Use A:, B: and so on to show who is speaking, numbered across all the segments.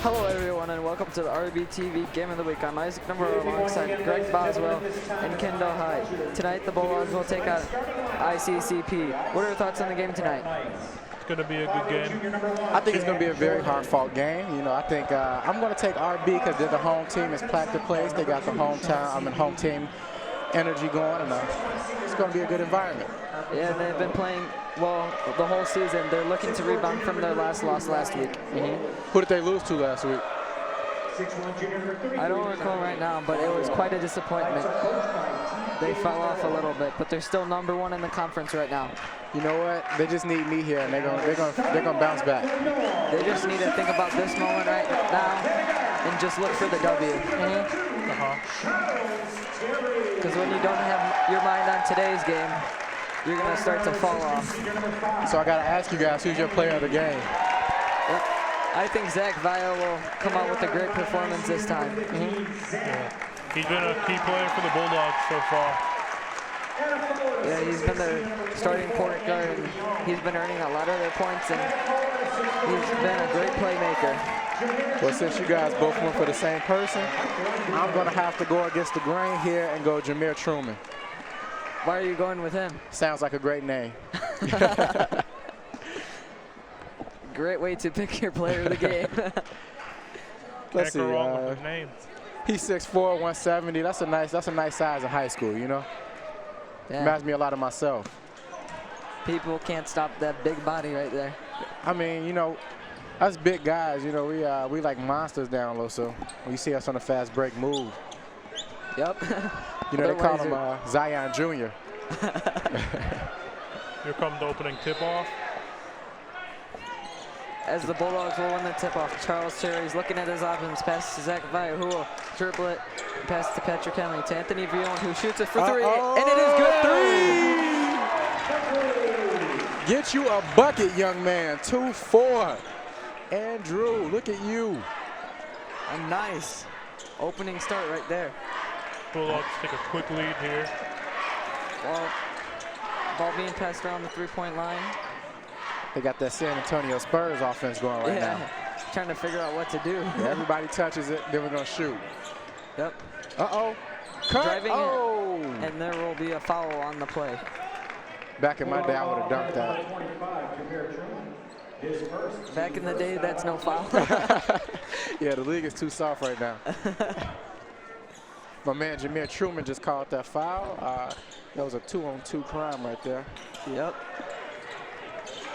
A: Hello everyone and welcome to the RBTV Game of the Week. I'm Isaac Number alongside Greg Boswell and Kendall Hyde. Tonight the Bulldogs will take on ICCP. What are your thoughts on the game tonight?
B: It's going to be a good game.
C: I think it's going to be a very hard-fought game. You know, I think I'm going to take RB because they're the home team. It's packed the place. They got the home team energy going, and it's going to be a good environment.
A: Yeah, and they've been playing well the whole season. They're looking to rebound from their last loss last week.
C: Who did they lose to last week?
A: I don't recall right now, but it was quite a disappointment. They fell off a little bit, but they're still #1 in the conference right now.
C: You know what? They just need me here, and they're gonna bounce back.
A: They just need to think about this moment right now and just look for the W. Because when you don't have your mind on today's game, you're gonna start to fall off.
C: So I gotta ask you guys, who's your player of the game?
A: I think Zach Vio will come out with a great performance this time.
B: Yeah. He's been a key player for the Bulldogs so far.
A: Yeah, he's been their starting point guard, and he's been earning a lot of their points, and he's been a great playmaker.
C: Well, since you guys both went for the same person, I'm gonna have to go against the grain here and go Jameer Truman.
A: Why are you going with him?
C: Sounds like a great name.
A: Great way to pick your player of the game.
C: Let's see.
B: Wrong with his name.
C: He's 6'4", 170. That's a nice size in high school, you know.
A: Yeah.
C: Reminds me a lot of myself.
A: People can't stop that big body right there.
C: I mean, you know, us big guys, you know, we like monsters down low. So when you see us on a fast break move,
A: yep.
C: You know, they call him Zion Jr.
B: Here comes the opening tip-off.
A: As the Bulldogs will win the tip-off, Charles Cherry's looking at his options. Pass to Zach Vio, who will dribble it. Pass to Patrick Henley, to Anthony Villon, who shoots it for three. And it is good. 3!
C: Get you a bucket, young man. 2-4. Andrew, look at you.
A: A nice opening start right there.
B: Bulldogs take a quick lead here.
A: Ball being passed around the three-point line.
C: They got that San Antonio Spurs offense going right now.
A: Trying to figure out what to do.
C: Yeah, everybody touches it, then we're going to shoot.
A: Yep.
C: Uh-oh. Cut.
A: Driving it, and there will be a foul on the play.
C: Back in my day, I would have dunked that.
A: Back in the day, that's no foul.
C: Yeah, the league is too soft right now. My man Jameer Truman just called that foul. That was a 2-on-2 crime right there.
A: Yep.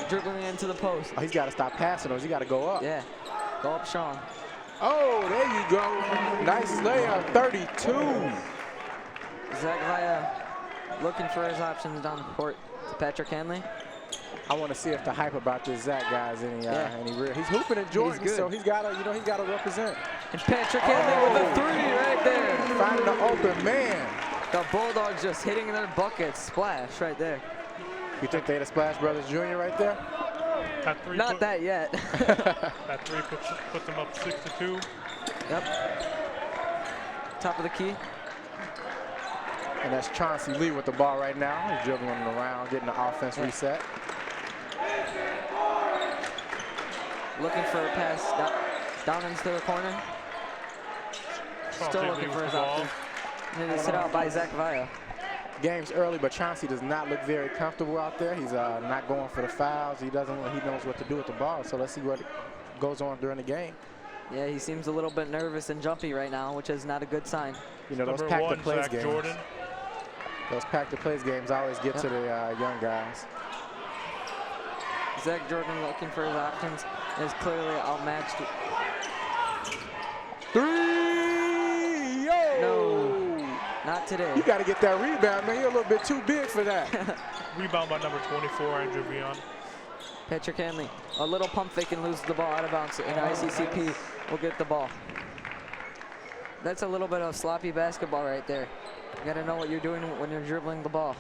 A: Dribbling into the post.
C: Oh, he's got to stop passing those. He got to go up.
A: Yeah. Go up, Sean.
C: Oh, there you go. Nice layup, 32.
A: Zach Via looking for his options down the court. Patrick Henley.
C: I want to see if the hype about this Zach guy is any real. He's hooping at Jordan, so he's got to, he's got to represent.
A: And Patrick Henley with a 3 right there.
C: Finding the open man.
A: The Bulldogs just hitting their buckets. Splash right there.
C: You think they the Splash Brothers Jr. right there?
A: Not that yet.
B: That 3 puts them up 6-2.
A: Yep. Top of the key.
C: And that's Chauncey Lee with the ball right now. He's dribbling around, getting the offense reset.
A: Looking for a pass down into the corner. Still looking for his option. And it is hit out by Zach Via.
C: Game's early, but Chauncey does not look very comfortable out there. He's not going for the fouls. He knows what to do with the ball. So let's see what goes on during the game.
A: Yeah, he seems a little bit nervous and jumpy right now, which is not a good sign.
C: You know, those pack-the-plays games. Jordan. Those pack-the-plays games always get to the young guys.
A: Zach Jordan looking for his options is clearly outmatched.
C: 3! Yo!
A: No. Not today.
C: You got to get that rebound, man. You're a little bit too big for that.
B: Rebound by number 24, Andrew Villon.
A: Patrick Henley, a little pump fake and loses the ball out of bounds, and ICCP will get the ball. That's a little bit of sloppy basketball right there. You got to know what you're doing when you're dribbling the ball.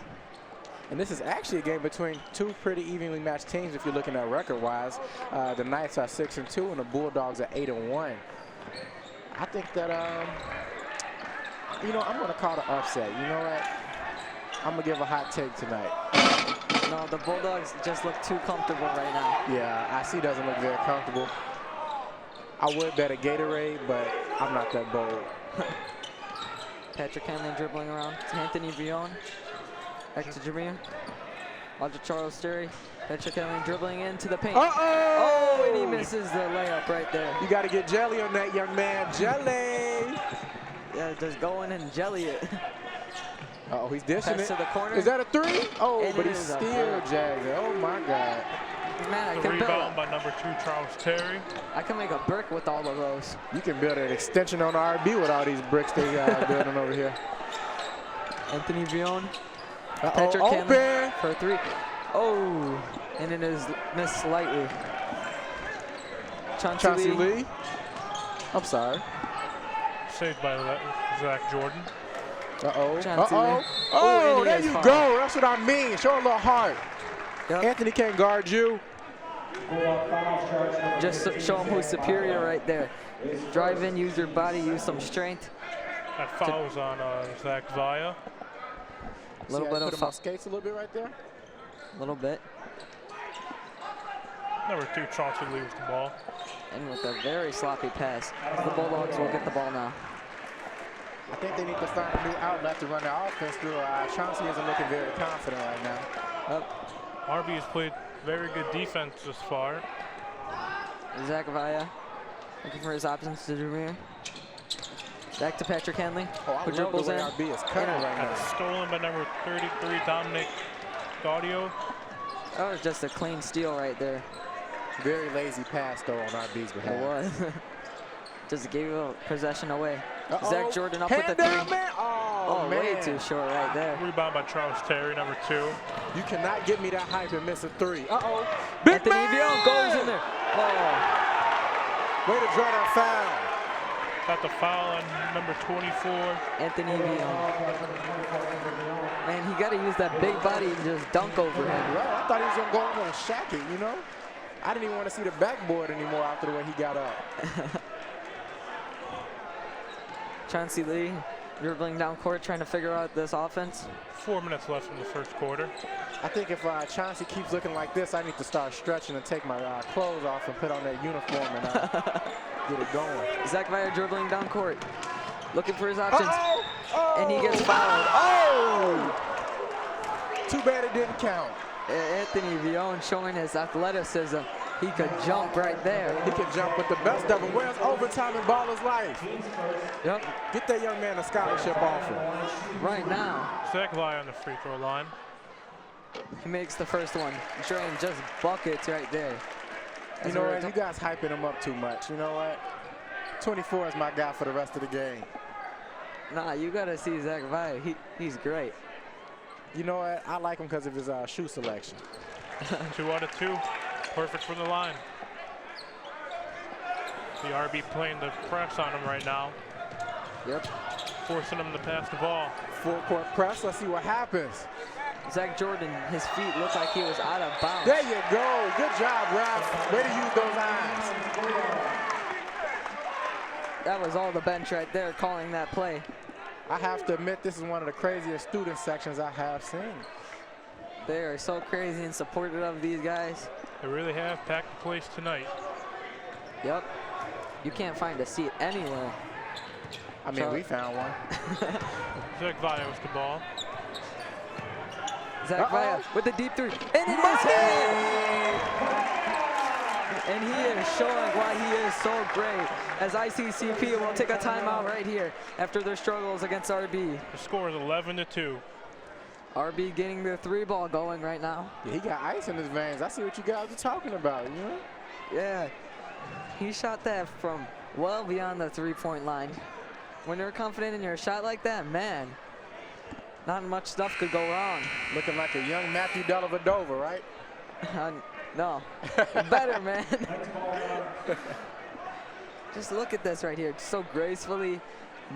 C: And this is actually a game between two pretty evenly matched teams if you're looking at record-wise. The Knights are 6-2, and the Bulldogs are 8-1. I think that, you know, I'm going to call the upset. You know what? I'm going to give a hot take tonight.
A: No, the Bulldogs just look too comfortable right now.
C: Yeah, IC doesn't look very comfortable. I would bet a Gatorade, but I'm not that bold.
A: Patrick Henley dribbling around to Anthony Villon. Back to Jameer. On to Charles Sterry. Patrick Henley dribbling into the paint. Oh, and he misses the layup right there.
C: You got to get jelly on that, young man. Jelly!
A: Yeah, just go in and jelly it.
C: Uh-oh, he's dishing
A: Pass
C: it.
A: to the corner.
C: Is that a three? Oh,
A: And
C: but
A: it
C: he's
A: is a
C: still
A: three.
C: jagged it. Oh, my God.
A: Man, I
B: The
A: can
B: rebound
A: build.
B: by number 2, Charles Terry.
A: I can make a brick with all of those.
C: You can build an extension on RB with all these bricks they building over here.
A: Anthony Villon.
C: Uh-oh,
A: Patrick Henley
C: open!
A: for 3. Oh, and it is missed slightly.
C: Chauncey Lee. I'm sorry.
B: Saved by Zach Jordan.
C: Uh-oh.
A: Chauncey
C: Uh-oh.
A: Lee.
C: Oh,
A: and he
C: there
A: is
C: you
A: fouled.
C: go. That's what I mean. Show a little heart.
A: Yep.
C: Anthony can't guard you.
A: Just show him who's superior right there. Drive in, use your body, use some strength.
B: That foul's on Zach Vaya.
A: A little
C: See, I
A: bit
C: put
A: of
C: him on skates a little bit right there.
A: a little bit.
B: Number 2, Chauncey Lee with the ball.
A: And with a very sloppy pass. The Bulldogs will get the ball now.
C: I think they need to find a new outlet to run their offense through. Chauncey isn't looking very confident right now.
B: RB has played very good defense this far.
A: Zach Vaya looking for his options to Jameer. Back to Patrick Henley.
C: Oh, I
A: who
C: love
A: dribbles
C: the way
A: in.
C: RB is cutting right now.
B: That's stolen by number 33, Dominic Gaudio.
A: That was just a clean steal right there.
C: Very lazy pass, though, on RB's
A: It
C: behalf.
A: was. Just gave a possession away.
C: Uh-oh.
A: Zach Jordan up with the
C: Hand down,
A: 3.
C: man. Oh, man.
A: Way too short right there.
B: Rebound by Charles Terry, number 2.
C: You cannot get me that hype and miss a 3. Uh-oh. Big
A: Anthony
C: man!
A: Villon goes in there. Oh,
C: Way to draw that foul.
B: Got the foul on number 24.
A: Anthony Villon. Man, he got to use that big body and just dunk over him.
C: Well, I thought he was going to go over and shack it, you know? I didn't even want to see the backboard anymore after the way he got up.
A: Chauncey Lee dribbling down court, trying to figure out this offense.
B: 4 minutes left in the first quarter.
C: I think if Chauncey keeps looking like this, I need to start stretching and take my clothes off and put on that uniform and get it going.
A: Zach Vaya dribbling down court, looking for his options.
C: Uh-oh! Oh!
A: And he gets fouled.
C: Oh! Too bad it didn't count.
A: Anthony Villon showing his athleticism. He could jump right there.
C: He can jump with the best of them. Where's overtime in baller's life?
A: Yep,
C: Get that young man a scholarship offer.
A: right now.
B: Zach Vaya on the free throw line.
A: He makes the first one. Drain just buckets right there.
C: You know what? You guys hyping him up too much. You know what? 24 is my guy for the rest of the game.
A: Nah, you got to see Zach Vaya. He's great.
C: You know what? I like him because of his shoe selection.
B: 2 out of 2. Perfect from the line. The RB playing the press on him right now.
A: Yep.
B: Forcing him to pass the ball.
C: Full court press. Let's see what happens.
A: Zach Jordan, his feet looked like he was out of bounds.
C: There you go. Good job, Ralph. Way to use those eyes.
A: That was all the bench right there calling that play.
C: I have to admit, this is one of the craziest student sections I have seen.
A: They are so crazy and supportive of these guys.
B: They really have packed the place tonight.
A: Yep. You can't find a seat anywhere.
C: I mean,
A: So-
C: we found one.
B: Zach Vaya with the ball.
A: Zach Vaya with the deep 3. And it is hit! And he is showing why he is so great. As ICCP will take a timeout right here after their struggles against RB.
B: The score is 11-2.
A: RB getting their 3 ball going right now.
C: Yeah, he got ice in his veins. I see what you guys are talking about, you know?
A: Yeah. He shot that from well beyond the 3-point line. When you're confident in your shot like that, man, not much stuff could go wrong.
C: Looking like a young Matthew Dellavedova, right?
A: No, better, man. Just look at this right here. So gracefully,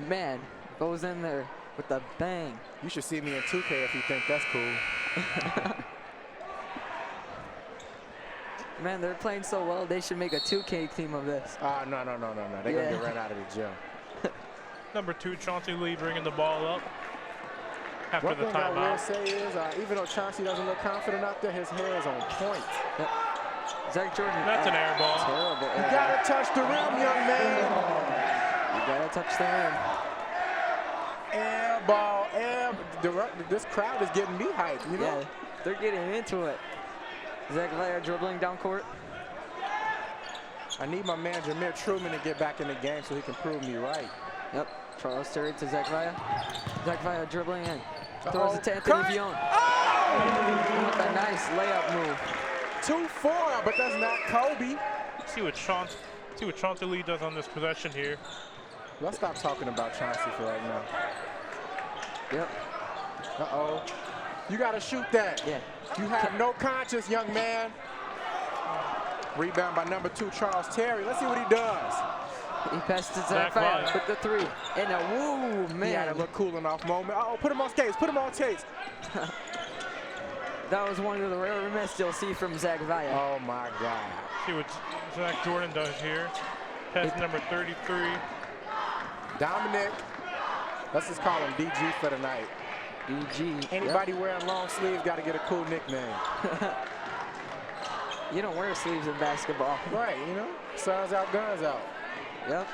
A: man, goes in there with a bang.
C: You should see me in 2K if you think that's cool.
A: Man, they're playing so well, they should make a 2K team of this.
C: No. They're going to get ran out of the gym.
B: Number 2, Chauncey Lee bringing the ball up after
C: One
B: the
C: thing I will
B: timeout.
C: say is, even though Chauncey doesn't look confident out there, his hair is on point.
A: Zach Jordan.
B: That's an air ball.
A: Terrible air
C: You
A: ball.
C: gotta touch the rim, young man.
A: You gotta touch the rim.
C: Air ball, air. This crowd is getting me hyped, you know?
A: Yeah, they're getting into it. Zach Vaya dribbling down court.
C: I need my man Jameer Truman to get back in the game so he can prove me right.
A: Yep, Charles Terry to Zach Vaya. Zach Vaya dribbling in. Throws it to Anthony
C: Cut.
A: Vion.
C: Oh!
A: With a nice layup move.
C: 2-4, but that's not Kobe.
B: See what Chauncey Lee does on this possession here.
C: Let's stop talking about Chauncey for right now.
A: Yep.
C: Uh-oh. You got to shoot that.
A: Yeah.
C: You have no conscience, young man. Rebound by number 2, Charles Terry. Let's see what he does.
A: He passed to Zach
B: Zach
A: Vaya
B: Vaya.
A: with the 3. And a woo,
C: He had a
A: man.
C: little cooling off moment. Uh-oh, put him on skates. Put him on skates.
A: That was one of the rare miss you'll see from Zach Vaya.
C: Oh, my God.
B: See what Zach Jordan does here. Pass number 33.
C: Dominic. Let's just call him DG for the night.
A: DG.
C: Anybody wearing long sleeves got to get a cool nickname.
A: Yep. You don't wear sleeves in basketball.
C: Right, you know? Sun's out, guns out.
A: Yep.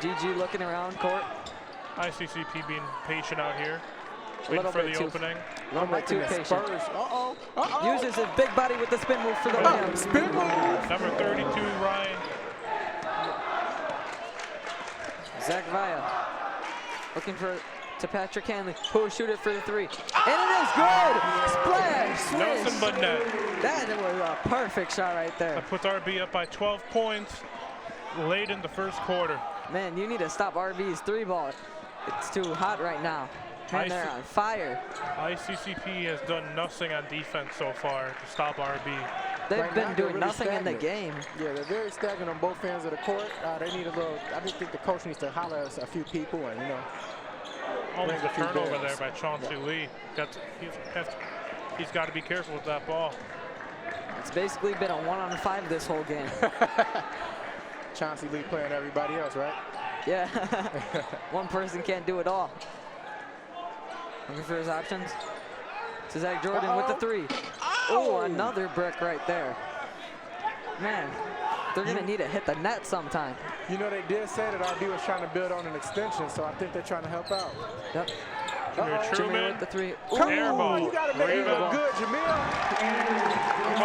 A: DG looking around court.
B: ICCP being patient out here.
A: A
B: Waiting
A: little
B: for
A: bit
B: the
A: too-
B: opening.
A: A little bit too
C: the
A: patient.
C: Spurs. Uh-oh. Uh-oh.
A: Uses his big body with the spin move for the layup.
C: Spin move.
B: Number 32, Ryan.
A: Zach Vaya looking to Patrick Hanley, who will shoot it for the 3. And it is good! Splash!
B: Nelson
A: Swish!
B: but net.
A: That was a perfect shot right there.
B: That puts RB up by 12 points late in the first quarter.
A: Man, you need to stop RB's 3-ball. It's too hot right now. Man, they're on fire.
B: ICCP has done nothing on defense so far to stop RB.
A: They've
C: Right
A: been
C: now, they're
A: doing
C: really
A: nothing in the
C: stagnant.
A: game.
C: Yeah, they're very stagnant on both ends of the court. They need a little, I just think the coach needs to holler at a few people and, you know.
B: Almost a
C: a few
B: turnover
C: balls.
B: there by Chauncey Lee. He's got to be careful with that ball.
A: It's basically been a 1-on-5 this whole game.
C: Chauncey Lee playing everybody else, right?
A: Yeah. One person can't do it all. Looking for his options. To Zach Jordan with the 3. Oh, another brick right there. Man, they're going to need to hit the net sometime.
C: You know, they did say that RB was trying to build on an extension, so I think they're trying to help out.
A: Yep.
B: Jameer
A: Jameer
B: Truman.
A: with the 3.
C: Come
B: Air
C: on,
B: ball.
C: you got to make it
B: Rebound.
C: look good, Jameer.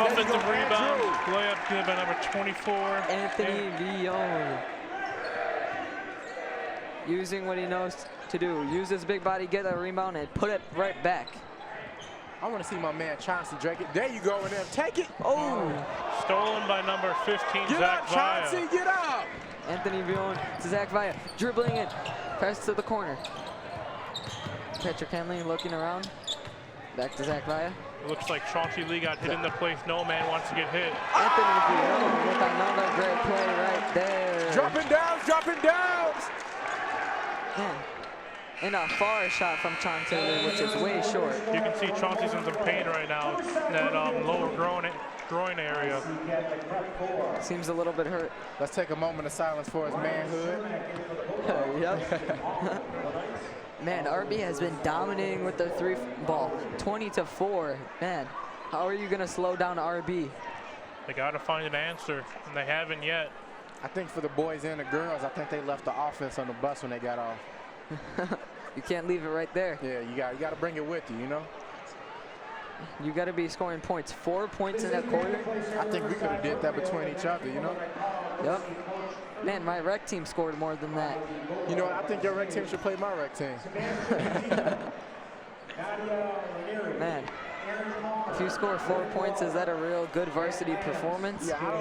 B: Offensive
C: go,
B: rebound.
C: Andrew.
B: Layup good by number 24.
A: Anthony Vion. Using what he knows to do. Use his big body, get a rebound, and put it right back.
C: I want to see my man Chauncey Drake. There you go, and then take it.
A: Oh!
B: Stolen by number 15,
C: Get
B: Zach
C: up,
B: Vaya.
C: Chauncey, get up.
A: Anthony Vion to Zach Vaya. Dribbling it. Pass to the corner. Patrick Hanley looking around. Back to Zach Vaya.
B: It looks like Chauncey Lee got hit in the place no man wants to get hit.
A: Anthony Vion with another great play right there.
C: Dropping downs, dropping downs.
A: Man. And a far shot from Chauncey Lee, which is way short.
B: You can see Chauncey's in some pain right now in that lower groin area.
A: Seems a little bit hurt.
C: Let's take a moment of silence for his manhood.
A: Yep. Man, RB has been dominating with the 3 ball. 20-4. Man, how are you going to slow down RB?
B: They got to find an answer, and they haven't yet.
C: I think for the boys and the girls, I think they left the offense on the bus when they got off.
A: You can't leave it right there.
C: Yeah, you got to bring it with you, you know?
A: You got to be scoring points. 4 points in that quarter.
C: I think we could have did that between each other, you know?
A: Yep. Man, my rec team scored more than that.
C: You know what? I think your rec team should play my rec team.
A: Man, if you score 4 points, is that a real good varsity performance?
C: Yeah, I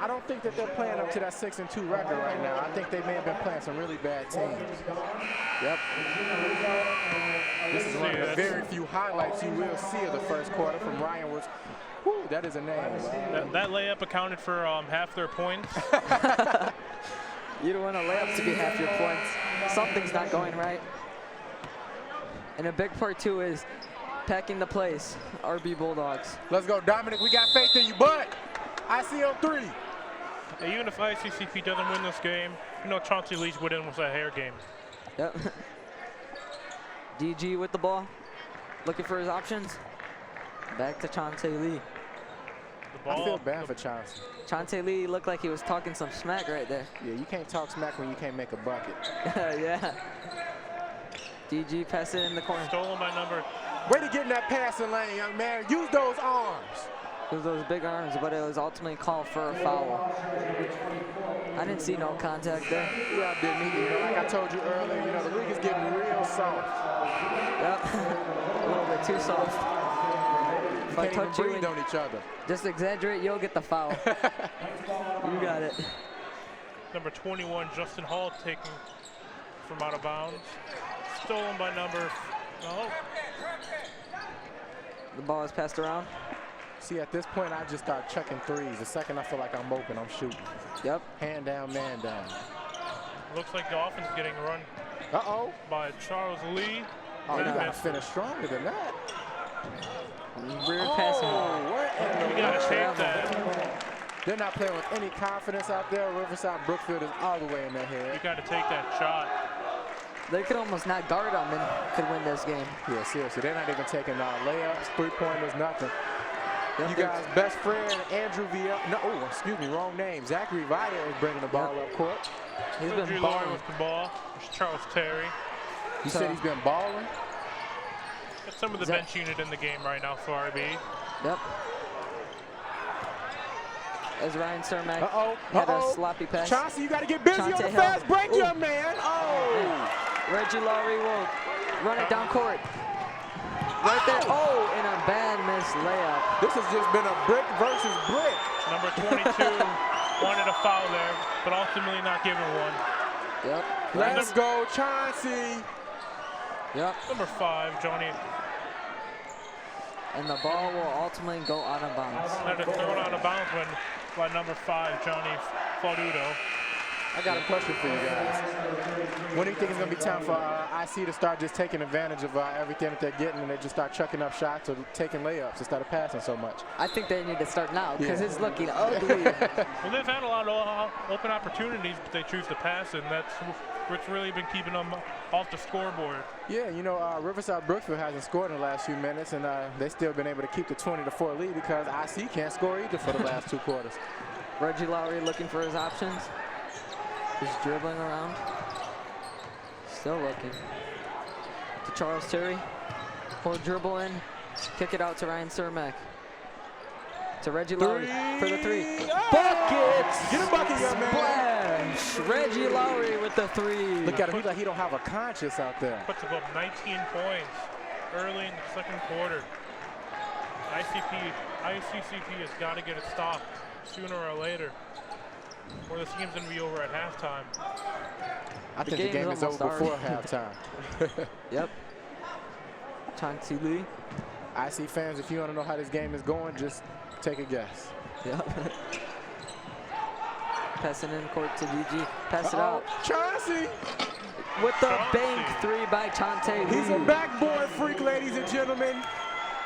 C: don't think that they're playing up to that 6-2 record right now. I think they may have been playing some really bad teams. Yep. This is one of the very few highlights you will see of the first quarter from Ryan Woods. Whew, that is a name.
B: That layup accounted for half their points.
A: You don't want a layup to be half your points. Something's not going right. And a big part, too, is packing the place, RB Bulldogs.
C: Let's go, Dominic. We got faith in you, bud. I see on 3.
B: Hey, even if ICCP doesn't win this game, you know Chauncey Lee's win was a hair game.
A: Yep. DG with the ball, looking for his options. Back to Chauncey Lee.
B: The ball.
C: I feel bad for Chauncey.
A: Chauncey Lee looked like he was talking some smack right there.
C: Yeah, you can't talk smack when you can't make a bucket.
A: Yeah. DG pass it in the corner.
B: Stolen by number.
C: Way to get in that passing lane, young man. Use those arms.
A: It was those big arms, but it was ultimately called for a foul. I didn't see no contact there.
C: Yeah, I didn't either. You know, like I told you earlier, you know, the league is getting real soft.
A: Yep. A little bit too soft. If I
C: Can't even
A: touch you
C: breathe
A: and
C: on each other.
A: just exaggerate, you'll get the foul. You got it.
B: Number 21, Justin Hall, taking from out of bounds. Stolen by number. No.
A: The ball is passed around.
C: See, at this point, I just start chucking threes. The second I feel like I'm open, I'm shooting.
A: Yep.
C: Hand down, man down.
B: Looks like the offense is getting run
C: Uh-oh.
B: by Charles Lee.
C: Oh, you
B: And
C: got to finish stronger than that.
A: Weird passing.
C: what in the
B: You gotta
C: world?
B: take that.
C: They're not playing with any confidence out there. Riverside Brookfield is all the way in their
B: You
C: head.
B: gotta take that shot.
A: They could almost not guard them and could win this game.
C: Yeah, seriously. They're not even taking layups, three-pointers, nothing.
A: Yep,
C: You guys' best friend, Andrew Viella. No, oh, excuse me, wrong name. Zachary Vita is bringing the ball up court.
A: He's been
B: Reggie
A: balling.
B: Laurie with the ball. There's Charles Terry.
C: You
A: So-
C: said he's been balling?
B: That's some of the
A: Zach-
B: bench unit in the game right now for RB.
A: Yep. As Ryan Cermak
C: Uh-oh,
A: had a
C: uh-oh.
A: sloppy pass.
C: Chauncey, you got to get busy on
A: Chauncey
C: the
A: Hill.
C: fast break,
A: Ooh.
C: young man. Oh!
A: Reggie Laurie will run it down court. Right there. Oh, and a bad missed layup.
C: This has just been a brick versus brick.
B: Number 22 wanted a foul there, but ultimately not given one.
A: Yep.
C: Let's go, Chauncey.
A: Yep.
B: Number 5, Johnny,
A: And the ball will ultimately go out of bounds.
B: had to throw it out of bounds when by number 5, Johnny Fadudo.
C: I got a question for you guys. When do you think it's going to be time for IC to start just taking advantage of everything that they're getting and they just start chucking up shots or taking layups instead of passing so much?
A: I think they need to start now because
C: Yeah.
A: it's looking ugly.
B: Well, they've had a lot of open opportunities, but they choose to pass, and that's what's really been keeping them off the scoreboard.
C: Yeah, you know, Riverside Brookfield hasn't scored in the last few minutes, and they've still been able to keep the 20-4 lead because IC can't score either for the last 2 quarters.
A: Reggie Laurie looking for his options. Just dribbling around. Still looking. To Charles Terry. Pull dribble in. Kick it out to Ryan Cermak. To Reggie Laurie for the 3.
C: Oh!
A: Bucket!
C: Get a bucket, young man.
A: Splash! Reggie Laurie with the 3.
C: Look at him. He's like he don't have a conscience out there.
B: Puts up 19 points early in the second quarter. ICCP has got to get it stopped sooner or later, or this game's going to be over at halftime.
C: I think the game is over before halftime.
A: Yep. Chauncey Lee.
C: IC fans, if you want to know how this game is going, just take a guess.
A: Yep. Passing in court to DG. Pass it out.
C: Chauncey!
A: With the
B: Chauncey.
A: bank 3 by Chauncey Lee.
C: He's a backboard freak, ladies and gentlemen.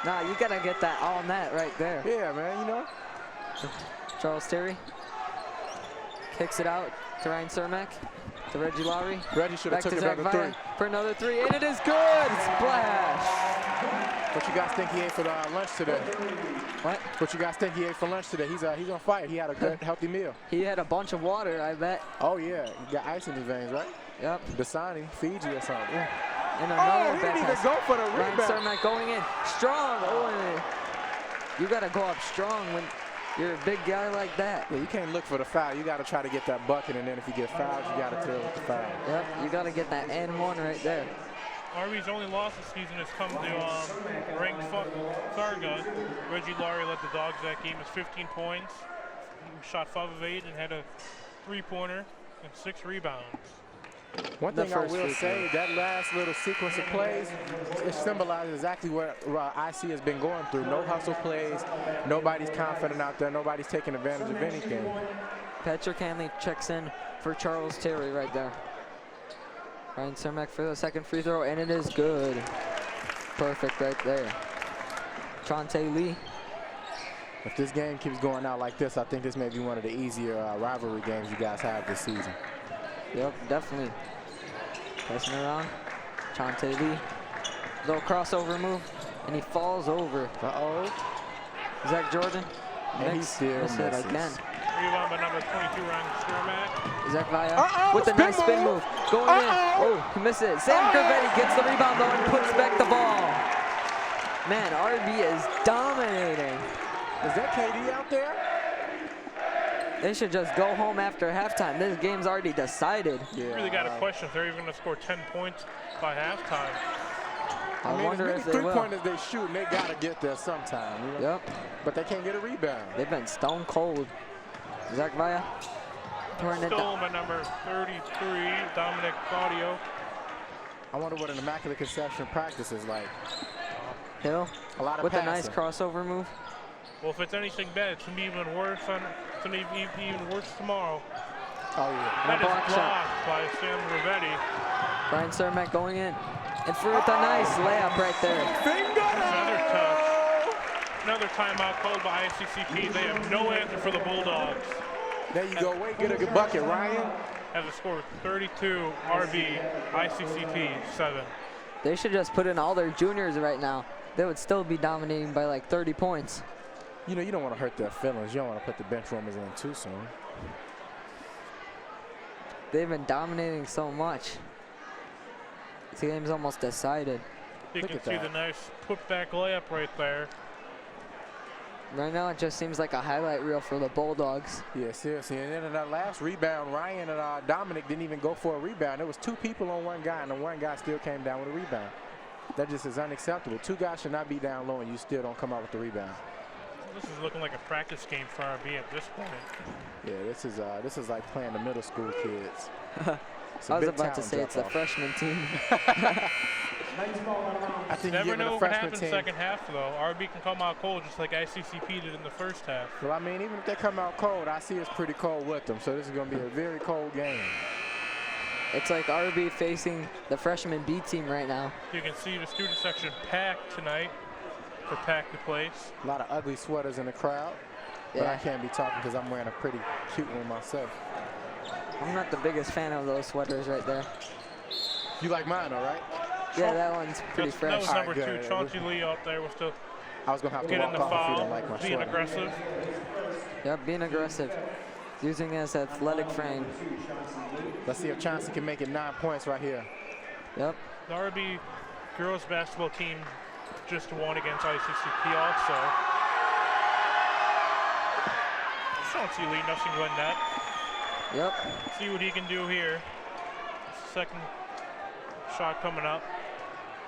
A: Nah, you gotta get that all net right there.
C: Yeah, man, you know.
A: Charles Terry kicks it out to Ryan Cermak, to Reggie Laurie.
C: Reggie should have
A: Back
C: took
A: to Zach
C: another 3.
A: Vine for another 3, and it is good! Splash!
C: What you guys think he ate for lunch today?
A: What?
C: What you guys think he ate for lunch today? He's on fire. He had a good, healthy meal.
A: He had a bunch of water, I bet.
C: Oh, yeah. He got ice in his veins, right?
A: Yep.
C: Dasani, Fiji or something.
A: And
C: Oh,
A: another
C: he
A: back
C: didn't even
A: pass.
C: go for the
A: Ryan
C: rebound.
A: Cermak going in. Strong. Oh, and you gotta go up strong when you're a big guy like that.
C: Yeah, you can't look for the foul. You got to try to get that bucket, and then if you get fouled, you got to deal with the foul.
A: Yep, you gotta get that N1 right there.
B: RB's only loss this season has come to ranked Fargo. Reggie Laurie led the Dogs that game with 15 points. He shot 5 of 8 and had a 3-pointer and 6 rebounds.
C: One
A: The
C: thing I
A: first
C: will
A: free
C: say, that last little sequence of plays, it symbolizes exactly what IC has been going through. No hustle plays, nobody's confident out there, nobody's taking advantage of anything.
A: Patrick Hanley checks in for Charles Terry right there. Ryan Cermak for the second free throw, and it is good. Perfect right there. Chauncey Lee.
C: If this game keeps going out like this, I think this may be one of the easier rivalry games you guys have this season.
A: Yep, definitely. Passing around. Chauncey Lee. Little crossover move. and he falls over.
C: Uh-oh.
A: Zach Jordan.
C: And he still
A: missed it
C: misses.
A: again.
B: Rebound by number 22, Ryan Sturmack.
A: Zach Vaya with a nice spin move. Going in. Oh, he missed it. Sam Gravetti gets the rebound though and puts back the ball. Man, RB is dominating.
C: Is that KD out there?
A: They should just go home after halftime. This game's already decided.
C: Yeah.
B: Really got a question if they're even going to score 10 points by halftime.
C: I mean,
A: wonder
C: as
A: if
C: many
A: they will.
C: three-pointers they shoot, and they got to get there sometime. You know?
A: Yep.
C: But they can't get a rebound.
A: They've been stone cold. Zach Vaya throwing it
B: Stolen
A: down.
B: by number 33, Dominic Claudio.
C: I wonder what an immaculate conception practice is like.
A: Hill
C: A lot of
A: with a nice
C: passing.
A: crossover move.
B: Well, if it's anything bad, it's going to be even worse. It's going to be even worse tomorrow.
C: Oh, yeah.
B: That
A: block
B: is
A: shot.
B: blocked by Sam Gravetti.
A: Brian Cermak going in. And for with a nice layup right there.
B: Another touch. Another timeout called by ICCP. They have no answer for the Bulldogs.
C: There you go. Wait, get a good bucket, Ryan.
B: Has a score of 32, RB, ICCP 7.
A: They should just put in all their juniors right now. They would still be dominating by like 30 points.
C: You know, you don't want to hurt their feelings. You don't want to put the bench warmers in too soon.
A: They've been dominating so much. This game's almost decided.
B: You
C: Look
B: can
C: at
B: see
C: that.
B: the nice putback layup right there.
A: Right now, it just seems like a highlight reel for the Bulldogs.
C: Yeah, seriously. And then in that last rebound, Ryan and Dominic didn't even go for a rebound. There was two people on one guy, and the one guy still came down with a rebound. That just is unacceptable. Two guys should not be down low, and you still don't come out with the rebound.
B: This is looking like a practice game for RB at this point.
C: Yeah, this is like playing the middle school kids.
A: I was about to say it's a freshman team.
C: I think
B: Never
C: you're giving
B: know
C: a
B: what
C: freshman
B: happens
C: team.
B: second half, though. RB can come out cold just like ICCP did in the first half.
C: Well, I mean, even if they come out cold, I see it's pretty cold with them. So this is going to be a very cold game.
A: It's like RB facing the freshman B team right now.
B: You can see the student section packed tonight for Pack the Place.
C: A lot of ugly sweaters in the crowd. But I
A: Yeah,
C: can't be talking because I'm wearing a pretty cute one myself.
A: I'm not the biggest fan of those sweaters right there.
C: You like mine, all right?
A: Yeah, that one's pretty
B: That
A: fresh.
B: was
C: All
B: number
C: right,
B: 2,
C: good.
B: Chauncey Lee out there was still
C: I was going to have to
B: getting
C: walk
B: the
C: off if you
B: foul,
C: don't like my
B: being
C: sweater.
B: aggressive.
A: Yep, being aggressive. Using his athletic frame.
C: Let's see if Chauncey can make it 9 points right here.
A: Yep.
B: The RB girls basketball team just won against ICCP also. Chauncey Lee, nothing but net.
A: Yep.
B: See what he can do here. Second shot coming up.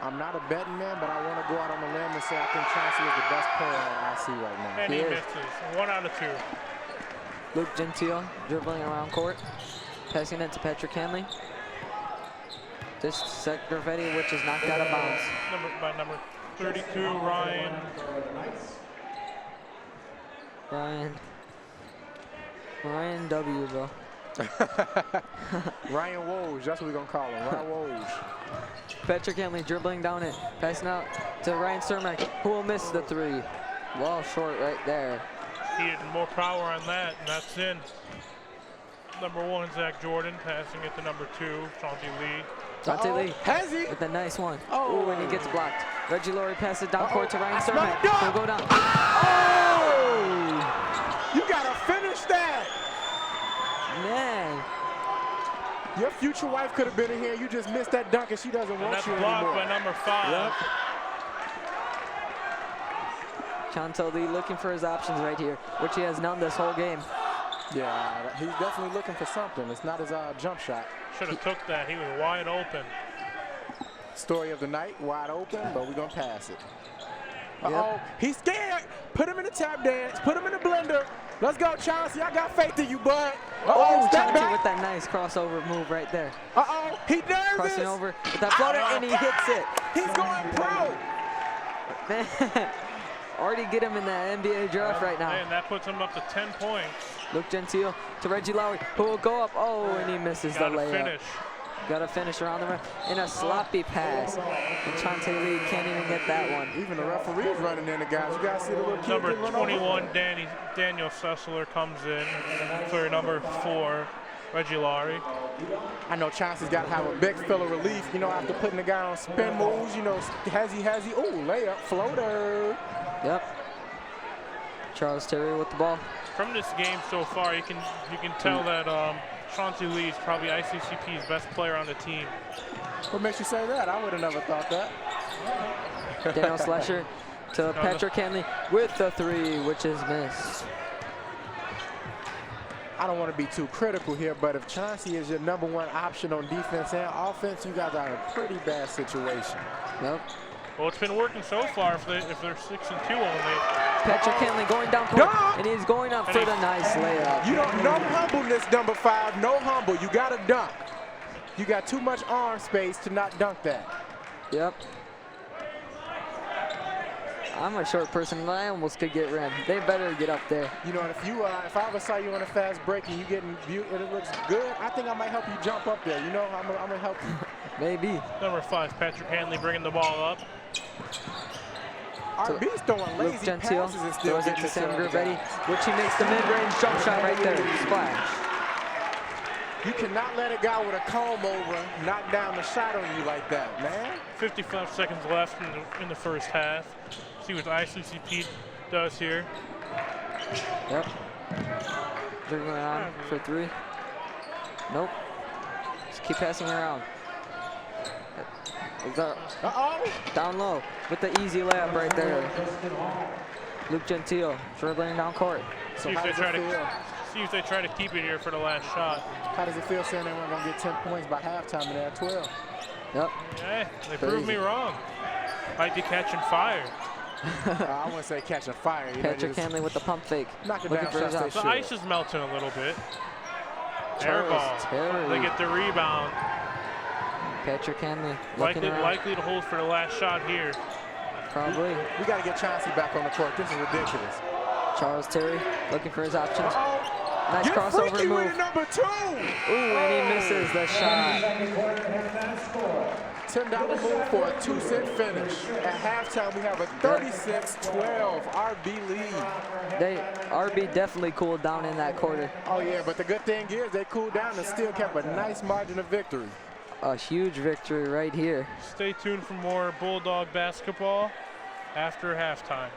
C: I'm not a betting man, but I want to go out on a limb and say I think Chauncey is the best player I see right now.
B: And
A: He
B: he
A: is.
B: misses. 1 out of 2.
A: Luke Gentile dribbling around court. Passing it to Patrick Hanley. This Zach Gravetti, which is knocked out of bounds.
B: By number 32, Ryan.
A: Ryan W, bro.
C: Ryan Woj, that's what we're going to call him, Ryan Woj.
A: Patrick Hanley dribbling down it. Passing out to Ryan Cermak, who will miss the three. Well short right there.
B: He had more power on that, and that's in. Number 1, Zach Jordan, passing it to number 2, Chauncey Lee.
A: Chauncey Lee
C: Has he?
A: with a nice one.
C: Oh.
A: Oh, and he gets blocked. Reggie Laurie passes down court to Ryan
C: I smell
A: Cermak.
C: it. No.
A: He'll go down.
C: Oh! You got to finish that.
A: Man.
C: Your future wife could have been in here. You just missed that dunk, and she doesn't
B: And
C: want
B: that's
C: you
B: blocked
C: anymore.
B: by number 5.
A: Yep. Chauncey Lee looking for his options right here, which he has none this whole game.
C: Yeah, he's definitely looking for something. It's not his jump shot.
B: Should have took that. He was wide open.
C: Story of the night, wide open, but we're going to pass it. Uh-oh,
A: Yep.
C: he's scared. Put him in the tap dance. Put him in the blender. Let's go, Chauncey. I got faith in you, bud.
A: Oh,
C: step
A: Chauncey
C: back.
A: with that nice crossover move right there.
C: Uh-oh, he nervous.
A: Crossing over with that floater, and he hits it.
C: He's going pro.
A: Man, already get him in the NBA draft right now.
B: And that puts him up to 10 points.
A: Luke Gentile to Reggie Lowry, who will go up. Oh, and he misses the
B: Got to
A: layup.
B: finish.
A: Got to finish around the rim in a sloppy pass. And Chauncey Lee can't even get that one.
C: Even the referee's running in the guys. You guys see the little kid
B: Number
C: getting run over?
B: 21, Daniel Sessler comes in for number 4, Reggie Laurie.
C: I know Chauncey's got to have a big fill of relief, you know, after putting the guy on spin moves, you know, has he, ooh, layup, floater.
A: Yep. Charles Terry with the ball.
B: From this game so far, you can tell that Chauncey Lee is probably ICCP's best player on the team.
C: What makes you say that? I would have never thought that.
A: Daniel Slasher to Patrick Hanley with the 3, which is missed.
C: I don't want to be too critical here, but if Chauncey is your #1 option on defense and offense, you guys are in a pretty bad situation.
A: Yep.
B: Well, it's been working so far if they're 6-2 only.
A: Patrick Hanley going down court,
C: Dunk!
A: and he's going up for the nice layup.
C: You don't, no humbleness, #5, no humble. You got to dunk. You got too much arm space to not dunk that.
A: Yep. I'm a short person, and I almost could get rimmed. They better get up there.
C: You know, and if I ever saw you on a fast break and you getting viewed and it looks good, I think I might help you jump up there. You know, I'm gonna help you.
A: Maybe.
B: #5, Patrick Hanley bringing the ball up.
C: RB's throwing
A: Luke
C: lazy
A: Gentile
C: passes and still
A: throws it
C: getting
A: to Sam
C: the
A: Gravetti, which he makes the mid-range jump shot right there. Splash.
C: You cannot let a guy with a comb over knock down the shot on you like that, man.
B: 55 seconds left in the first half. See what ICCP does here.
A: Yep. Dribbling on for 3. Nope. Just keep passing around.
C: Uh-oh.
A: Down low with the easy layup right there. Luke Gentile dribbling down court.
C: So
B: See
C: how
B: if
C: does it feel?
B: see if they try to keep it here for the last shot.
C: How does it feel saying they weren't going to get 10 points by halftime and they're at 12?
A: Yep.
B: Hey, they proved me wrong. Might be catching fire.
C: I wouldn't say catching fire. You
A: Patrick Hanley with the pump fake.
C: Knocking
A: Looking
C: down
A: for his
C: shots they
A: option.
B: The
C: should.
B: ice is melting a little bit.
A: Charles
B: Air ball.
A: Terry.
B: They get the rebound.
A: Patrick Hanley looking around.
B: Likely to hold for the last shot here.
A: Probably.
C: We got to get Chauncey back on the court. This is ridiculous.
A: Charles Terry looking for his options.
C: Uh-oh.
A: Nice
C: Get
A: crossover
C: freaky
A: move.
C: with #2.
A: Ooh, and he misses the shot.
C: $10 move for a 2-cent finish. At halftime, we have a 36-12 RB lead.
A: RB definitely cooled down in that quarter.
C: Oh, yeah, but the good thing is they cooled down and still kept a nice margin of victory.
A: A huge victory right here.
B: Stay tuned for more Bulldog basketball after halftime.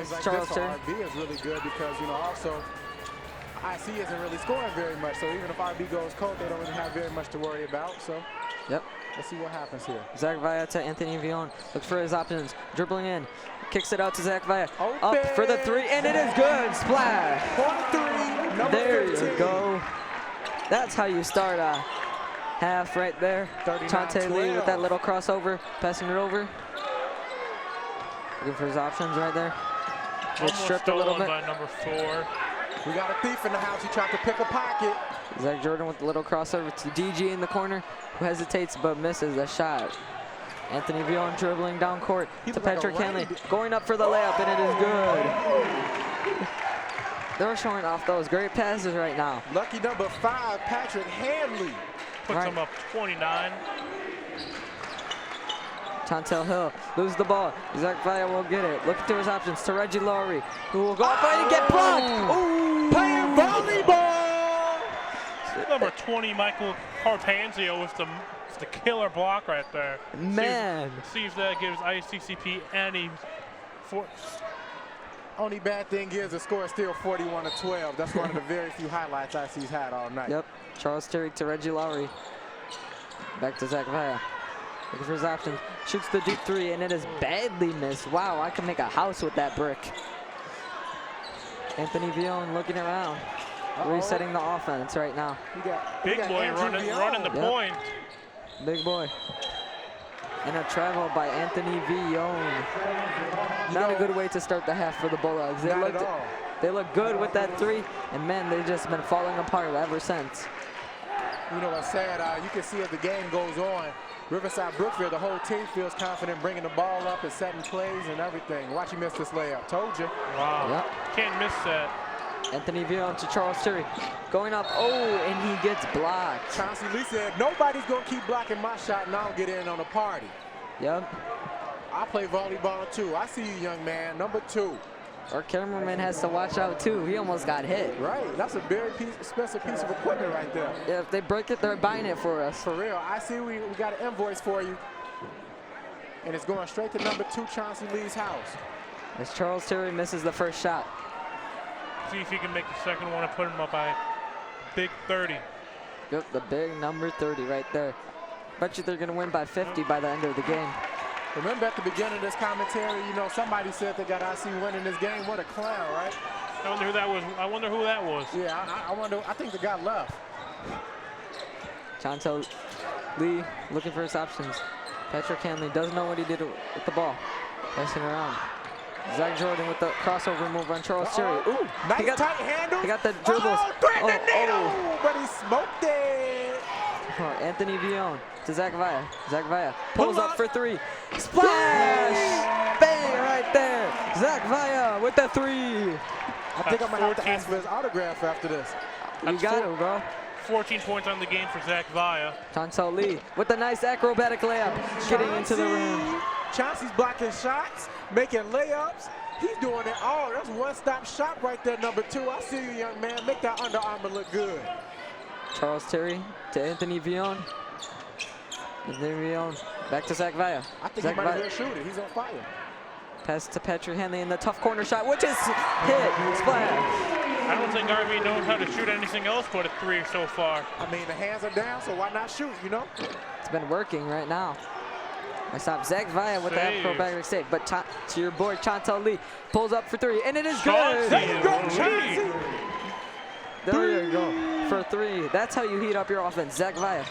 A: pass
C: like
A: Charles
C: this
A: Terry.
C: for RB is really good because, you know, also IC isn't really scoring very much. So even if RB goes cold, they don't really have very much to worry about. So
A: Yep.
C: let's see what happens here.
A: Zach Vaya to Anthony Villon. Looks for his options. Dribbling in. Kicks it out to Zach Vaya. Up for the three, and it is good. Splash.
C: Corner 3, number
A: There
C: 15.
A: you go. That's how you start a half right there. Chante Lee with that little crossover, passing it over. Looking for his options right there. Gets stripped a little bit.
B: By number 4.
C: We got a thief in the house. He tried to pick a pocket.
A: Zach Jordan with the little crossover to DG in the corner, who hesitates but misses a shot. Anthony Villon dribbling down court to Patrick Hanley, going up for the layup, and it is good. They're showing off those great passes right now.
C: Lucky number 5, Patrick Hanley.
B: Puts him up 29.
A: Chantel Hill loses the ball. Zach Vaya will get it. Looking to his options to Reggie Lowry, who will go up and get blocked. Ooh.
C: Playing volleyball.
B: Number 20, Michael Carpanzio with the killer block right there.
A: Man.
B: See if that gives ICCP any
C: Only bad thing is the score is still 41-12. That's one of the very few highlights IC's had all night.
A: Yep. Charles Terry to Reggie Lowry. Back to Zach Vaya. Looking for his options. Shoots the deep 3, and it is badly missed. Wow, I can make a house with that brick. Anthony Villon looking around. Resetting the offense right now.
B: Big boy running the point.
A: Big boy. And a travel by Anthony Villon. Not a good way to start the half for the Bulldogs. They look good with that 3, and man, they've just been falling apart ever since.
C: You know what's sad? You can see as the game goes on, Riverside Brookfield, the whole team feels confident bringing the ball up and setting plays and everything. Watch you miss this layup. Told you.
B: Wow.
A: Yep.
B: Can't miss that.
A: Anthony Villon to Charles Terry. Going up. Oh, and he gets blocked.
C: Chauncey Lee said, nobody's going to keep blocking my shot and I'll get in on the party.
A: Yep.
C: I play volleyball too. I see you, young man. Number 2.
A: Our cameraman has to watch out too. He almost got hit.
C: Right. That's a very expensive piece of equipment right there.
A: Yeah, if they break it, they're buying it for us.
C: For real. I see we got an invoice for you. And it's going straight to number 2, Chauncey Lee's house.
A: As Charles Terry misses the first shot.
B: See if he can make the second one and put him up by big 30.
A: Yep, the big number 30 right there. Bet you they're going to win by 50 by the end of the game.
C: Remember at the beginning of this commentary, you know, somebody said they got IC winning this game. What a clown, right?
B: I wonder who that was.
C: Yeah, I wonder. I think the guy left.
A: Chantel Lee looking for his options. Patrick Hanley doesn't know what he did with the ball. Passing around. Zach Jordan with the crossover move on Charles Terry. Ooh,
C: nice tight handle.
A: He got the dribbles.
C: But he smoked it.
A: Anthony Villon to Zach Vaya. Zach Vaya pulls up for 3. Splash! Bang right there. Zach Vaya with the 3.
C: I think I might have to ask for his autograph after this.
A: You got it, bro.
B: 14 points on the game for Zach Vaya.
A: Chantel Lee with the nice acrobatic layup. Getting into the rim.
C: Chauncey's blocking shots, making layups. He's doing it all. That's one-stop shop right there, number 2. I see you, young man. Make that Under Armour look good.
A: Charles Terry to Anthony Villon. Anthony Villon back to Zach Vaya.
C: I think
A: Zach
C: he might as well shoot it. He's on fire.
A: Pass to Patrick Hanley in the tough corner shot, which is hit. Splash.
B: I don't think RV knows how to shoot anything else but a 3 so far.
C: I mean, the hands are down, so why not shoot, you know?
A: It's been working right now. I stop Zach Vaya with the acrobatic save, but to your boy Chantel Lee pulls up for 3, and it is good.
C: There you go, Chauncey.
A: There you go for 3. That's how you heat up your offense. Zach Vaya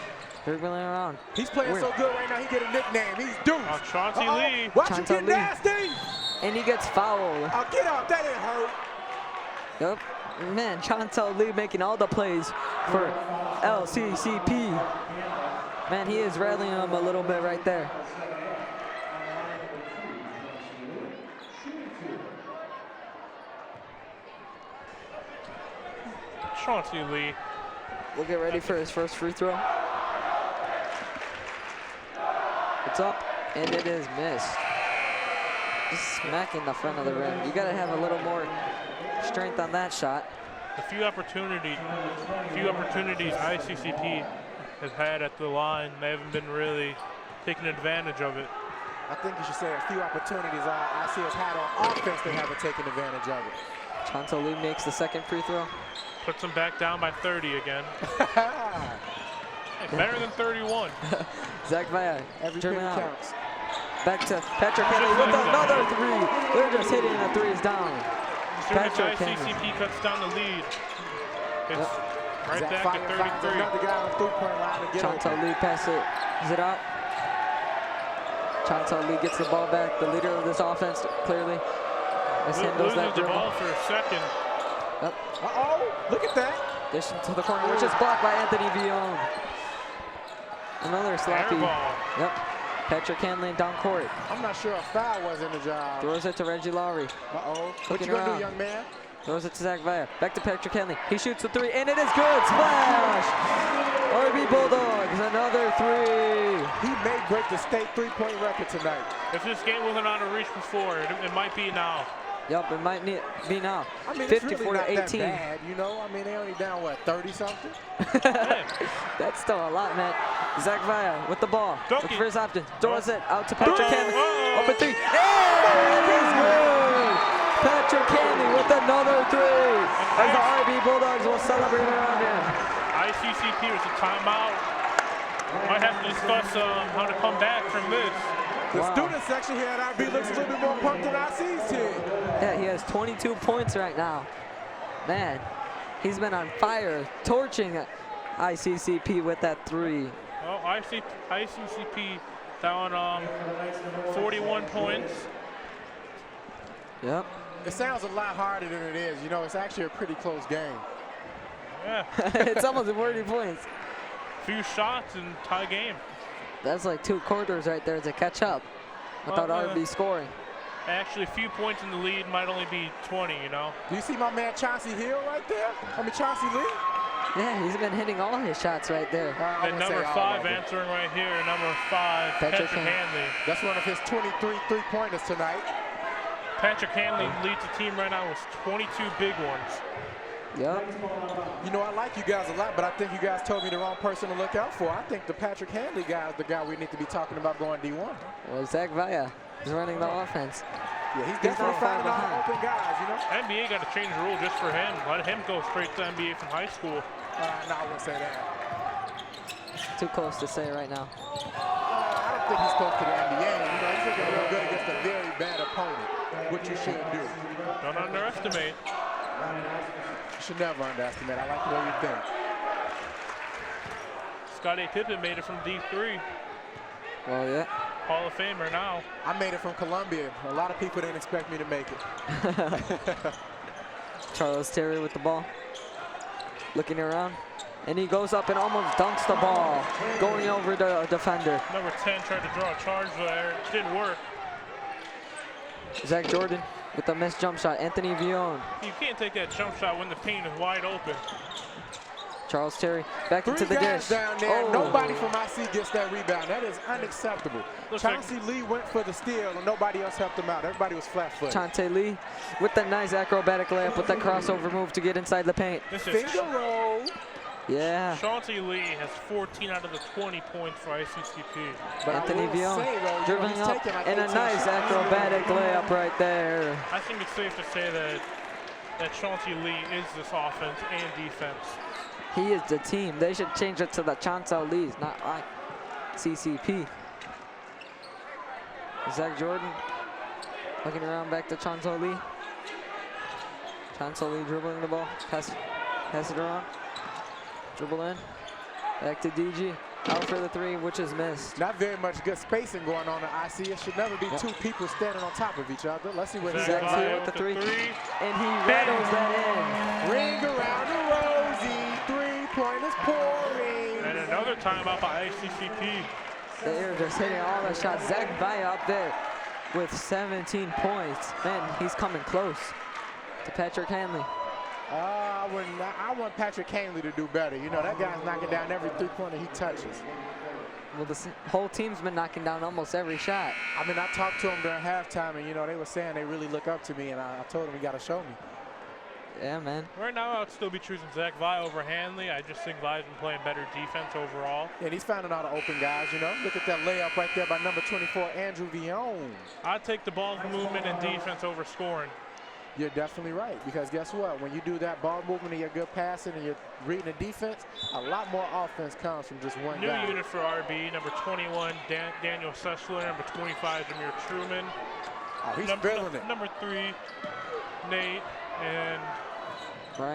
A: dribbling around.
C: He's playing so good right now. He get a nickname. He's Deuce.
B: Chauncey Lee.
C: Watch him get nasty.
A: And he gets fouled.
C: Oh, get up. That didn't hurt.
A: Yep. Man, Chantel Lee making all the plays for LCCP. Man, he is rallying them a little bit right there.
B: Chauncey Lee.
A: We'll get ready for his first free throw. It's up, and it is missed. Just smacking the front of the rim. You gotta have a little more strength on that shot.
B: A few opportunities ICCP has had at the line. They haven't been really taking advantage of it.
C: I think you should say a few opportunities IC has had on offense they haven't taken advantage of it.
A: Chanto Lee makes the second free throw.
B: Puts them back down by 30 again. Hey, better than 31.
A: Zach Vaya
C: Every
A: dribbling
C: penny
A: out.
C: counts.
A: Back to Patrick Henley with another three. They're just hitting the threes down.
B: As soon as
A: Patrick
B: ICCP cuts down the lead, it's right
C: Zach
B: back
C: Vaya
B: at
C: finds
B: 33.
C: another guy on the three-point line to get
A: Chanto
C: open.
A: Lee passes it out. Chanto Lee gets the ball back. The leader of this offense, clearly. Mishandles
B: Loses
A: that
B: the
A: dribble.
B: ball for a second.
A: Yep.
C: Uh-oh, look at that.
A: Dish to the corner, which is blocked by Anthony Villon. Another sloppy.
B: Air ball.
A: Yep. Patrick Hanley down court.
C: I'm not sure a foul was in the job.
A: Throws it to Reggie Lowry.
C: Uh-oh. What
A: Looking
C: you gonna
A: around.
C: do, young man?
A: Throws it to Zach Vaya. Back to Patrick Henley. He shoots the three, and it is good. Splash! RB Bulldogs, another three.
C: He may break the state three-point record tonight.
B: If this game wasn't on a reach before, it might be now.
A: Yep, it might be now.
C: I mean,
A: 54
C: it's really not
A: to
C: that
A: 18.
C: bad, you know? I mean, they only down, what, 30-something?
B: Man,
A: That's still a lot, man. Zach Vaya with the ball.
B: Dunk
A: Looking
B: it.
A: for his option. Throws it out to Patrick Henley.
B: Uh-oh.
A: Open three. And it is good! Patrick Henley with another three. As the RB Bulldogs will celebrate around him.
B: ICCP was a timeout. Might have to discuss how to come back from this.
C: The
A: Wow.
C: student section here at IB looks a little bit more pumped than IC's team.
A: Yeah, he has 22 points right now. Man, he's been on fire, torching ICCP with that three.
B: Well, ICCP down 41 points.
A: Yep.
C: It sounds a lot harder than it is. You know, it's actually a pretty close game.
B: Yeah,
A: It's almost 40 points.
B: few shots and tie game.
A: That's like 2 quarters right there to catch up without RB scoring.
B: Actually, a few points in the lead might only be 20, you know?
C: Do you see my man Chauncey Hill right there? I mean, Chauncey Lee?
A: Yeah, he's been hitting all his shots right there.
C: I
B: And
C: wouldn't say
B: number
C: all
B: 5
C: of it.
B: answering right here, number 5,
A: Patrick
B: Patrick Hanley.
C: That's one of his 23 three-pointers tonight.
B: Patrick Hanley leads the team right now with 22 big ones.
A: Yep.
C: You know, I like you guys a lot, but I think you guys told me the wrong person to look out for. I think the Patrick Hanley guy is the guy we need to be talking about going D1.
A: Well, Zach Vaya is running the offense.
C: Yeah, he's
A: not
C: definitely
A: far
C: finding
A: behind.
C: out open guys, you know?
B: NBA got to change the rule just for him. Let him go straight to NBA from high school.
C: No, I wouldn't say that.
A: Too close to say right now.
C: I don't think he's close to the NBA. You know, he's looking real good against a very bad opponent, which you should do.
B: Don't underestimate.
C: You should never underestimate. I like the way you think.
B: Scottie Pippen made it from D3.
A: Well, yeah.
B: Hall of Famer now.
C: I made it from Columbia. A lot of people didn't expect me to make it.
A: Charles Terry with the ball. Looking around. And he goes up and almost dunks the ball. Going over the defender.
B: Number 10 tried to draw a charge there. It didn't work.
A: Zach Jordan with a missed jump shot. Anthony Villon.
B: You can't take that jump shot when the paint is wide open.
A: Charles Terry back into the
C: guys
A: dish.
C: down there.
A: Oh.
C: Nobody from IC gets that rebound. That is unacceptable.
B: Looks
C: Chauncey Lee went for the steal, and nobody else helped him out. Everybody was flat-footed.
A: Chante Lee with the nice acrobatic layup with that crossover move to get inside the paint.
B: This is
C: Finger roll.
A: Yeah.
B: Chauncey Lee has 14 out of the 20 points for ICCP.
C: But
A: Anthony
C: I will
A: Villon
C: say, though,
A: dribbling
C: he's
A: up
C: taking like
A: and a
C: 18
A: nice
C: shots.
A: acrobatic layup right there.
B: I think it's safe to say that Chauncey Lee is this offense and defense.
A: He is the team. They should change it to the Chancel Lees, not CCP. Zach Jordan looking around back to Chancel Lee. Chancel Lee dribbling the ball. Pass it around. Dribble in. Back to DG. Out for the three, which is missed.
C: Not very much good spacing going on in IC. It should never be
A: Yep.
C: two people standing on top of each other. Let's see what he
A: Zach
C: does
A: Vaya
C: here.
A: with the three. And he
B: Bang.
A: rattles that
C: Ring around the rosy. Three-pointers pouring.
B: And another timeout by ICCP.
A: in. They're just hitting all the shots. Zach Vaya up there with 17 points. Man, he's coming close to Patrick Hanley.
C: I want Patrick Hanley to do better. You know, that guy's knocking down every three-pointer he touches.
A: Well, the whole team's been knocking down almost every shot.
C: I mean, I talked to him during halftime, and, you know, they were saying they really look up to me, and I told them, you got to show me.
A: Yeah, man.
B: Right now, I would still be choosing Zach Vi over Hanley. I just think Vi's been playing better defense overall.
C: Yeah, and he's finding all the open guys, you know. Look at that layup right there by number 24, Andrew Vion.
B: I'd take the ball movement and defense over scoring.
C: You're definitely right, because guess what? When you do that ball movement and you're good passing and you're reading the defense, a lot more offense comes from just one guy.
B: New unit for RB, number 21, Daniel Sessler, number 25, Demir Truman.
C: Oh, he's feeling it.
B: Number 3, Nate, and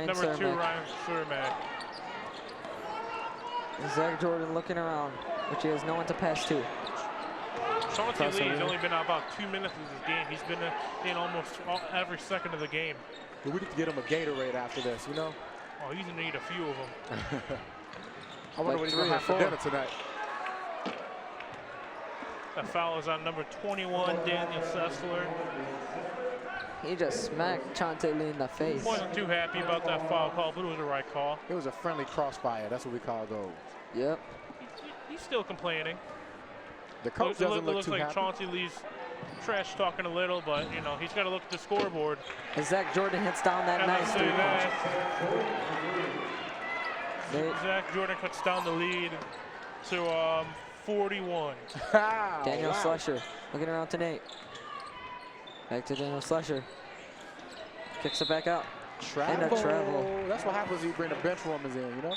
B: number 2, Ryan Surmack.
A: Zach Jordan looking around, which he has no one to pass to.
B: Chauncey Lee has only been out about 2 minutes of this game. He's been in almost every second of the game.
C: We need to get him a Gatorade after this, you know?
B: Oh, he's going to need a few of them.
C: I wonder what he's going to have for dinner tonight.
B: That foul is on number 21, Daniel Sessler.
A: He just smacked Chauncey Lee in the face.
B: Wasn't too happy about that foul call, but it was the right call.
C: It was a friendly crossfire. That's what we call those.
A: Yep.
B: He's still complaining.
C: The coach doesn't look too
B: like
C: happy.
B: Chauncey Lee's trash talking a little, but you know he's got to look at the scoreboard.
A: And Zach Jordan hits down that nice three.
B: Zach Jordan cuts down the lead to 41.
A: Daniel Slusher looking around to Nate. Back to Daniel Slusher. Kicks it back out.
C: Travel.
A: And a travel.
C: That's what happens when you bring the bench warmers in, you know?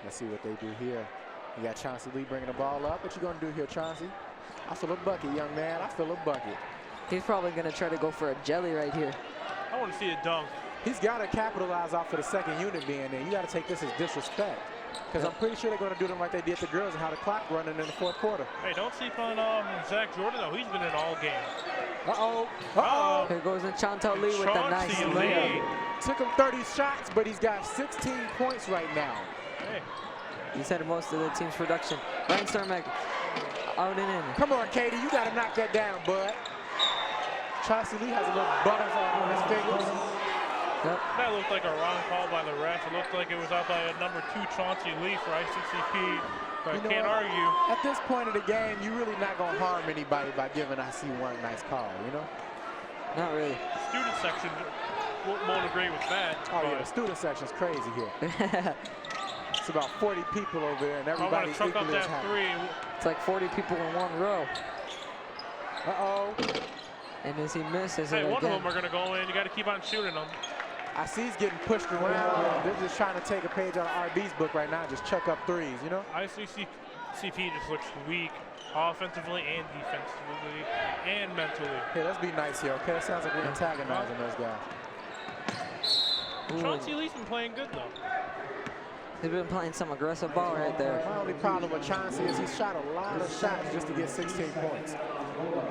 C: Let's see what they do here. You got Chauncey Lee bringing the ball up. What you going to do here, Chauncey? I feel a bucket, young man. I feel a bucket.
A: He's probably going to try to go for a jelly right here.
B: I want to see a dunk.
C: He's got to capitalize off of the second unit being there. You got to take this as disrespect. Because I'm pretty sure they're going to do them like they did the girls and how the clock running in the fourth quarter.
B: Hey, don't sleep on Zach Jordan, though. He's been in all game.
C: Uh-oh. Uh-oh.
A: Here goes Chauncey Lee with the nice layup.
C: Took him 30 shots, but he's got 16 points right now.
B: Hey.
A: He's had most of the team's production. Ryan Starmack out and in.
C: Come on, Katie. You got to knock that down, bud. Chauncey Lee has a little butterfly on his fingers.
A: Yep.
B: That looked like a wrong call by the ref. It looked like it was out by number 2 Chauncey Lee for ICCP. But I can't argue.
C: At this point of the game, you're really not going to harm anybody by giving IC one nice call, you know?
A: Not really.
B: Student section won't agree with that.
C: Oh, yeah, the student section's crazy here. It's about 40 people over there, and everybody's equally as happy.
A: It's like 40 people in one row.
C: Uh-oh.
A: And as he misses
B: hey,
A: it
B: one
A: again.
B: of them are going to go in. You got to keep on shooting them.
C: I see he's getting pushed around. They're just trying to take a page out of RB's book right now and just chuck up threes, you know?
B: ICCP just looks weak offensively and defensively and mentally.
C: Hey, let's be nice here, okay? That sounds like we're antagonizing those guys.
B: Chauncey Lee's been playing good, though.
A: He's been playing some aggressive ball right there.
C: My only problem with Chauncey is he's shot a lot of shots just to get 16 points.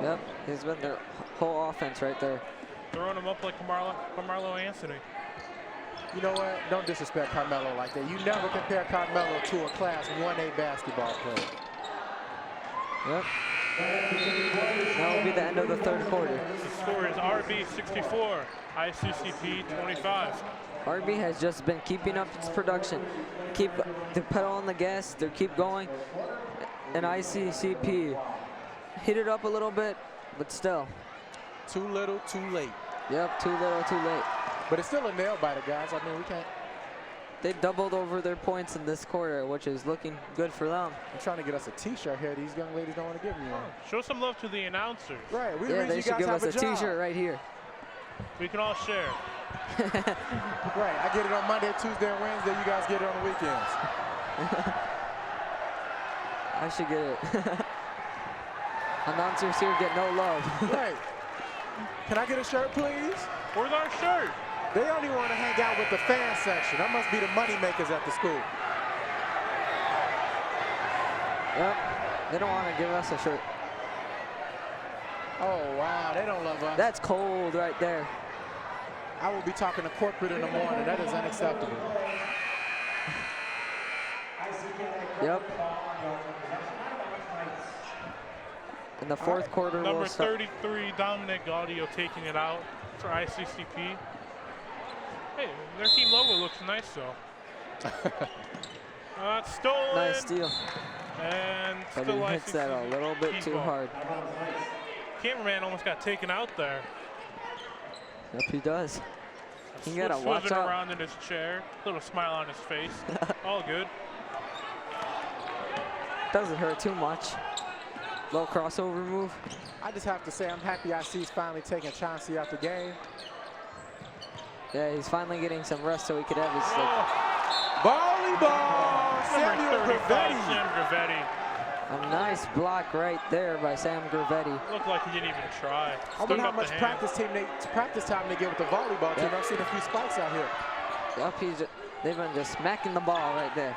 A: Yep, he's been their whole offense right there.
B: Throwing him up like Carmelo Anthony.
C: You know what? Don't disrespect Carmelo like that. You never compare Carmelo to a Class 1A basketball player.
A: Yep. That will be the end of the third quarter.
B: The score is RB 64, ICCP 25.
A: RB has just been keeping up its production. Keep the pedal on the gas. They keep going. And ICCP hit it up a little bit, but still.
C: Too little, too late.
A: Yep, too little, too late.
C: But it's still a nail biter, guys. I mean, we can't.
A: They doubled over their points in this quarter, which is looking good for them.
C: I'm trying to get us a T-shirt here. These young ladies don't want to give me one.
B: Show some love to the announcers.
C: Right.
A: Yeah, they should give us a T-shirt right here.
B: We can all share.
C: Right. I get it on Monday, Tuesday, and Wednesday. You guys get it on the weekends.
A: I should get it. Announcers here get no love.
C: Right. Can I get a shirt, please?
B: Where's our shirt?
C: They only want to hang out with the fan section. That must be the money makers at the school.
A: Yep. They don't want to give us a shirt.
C: Oh, wow. They don't love us.
A: That's cold right there.
C: I will be talking to corporate in the morning. That is unacceptable.
A: Yep. In the fourth quarter,
B: Number 33, Dominic Gaudio taking it out for ICCP. Hey, their team logo looks nice, though. Stolen.
A: Nice steal.
B: And
A: But
B: still
A: he hits that a little bit too hard.
B: Cameraman almost got taken out there.
A: Yep, he does. He gotta watch
B: Swizzing
A: out.
B: around in his chair, little smile on his face. All good.
A: Doesn't hurt too much. Little crossover move.
C: I just have to say I'm happy IC's finally taking Chauncey out the game.
A: Yeah, he's finally getting some rest so he could have his like,
C: Volleyball!
B: Number 35,
C: Gravetti.
B: Sam Gravetti.
A: a nice block right there by Sam Gravetti.
B: Looked like he didn't even try.
C: I wonder how much practice time they get with the volleyball team.
A: Yep.
C: I've seen a few spikes out here.
A: Yep, they've been just smacking the ball right there.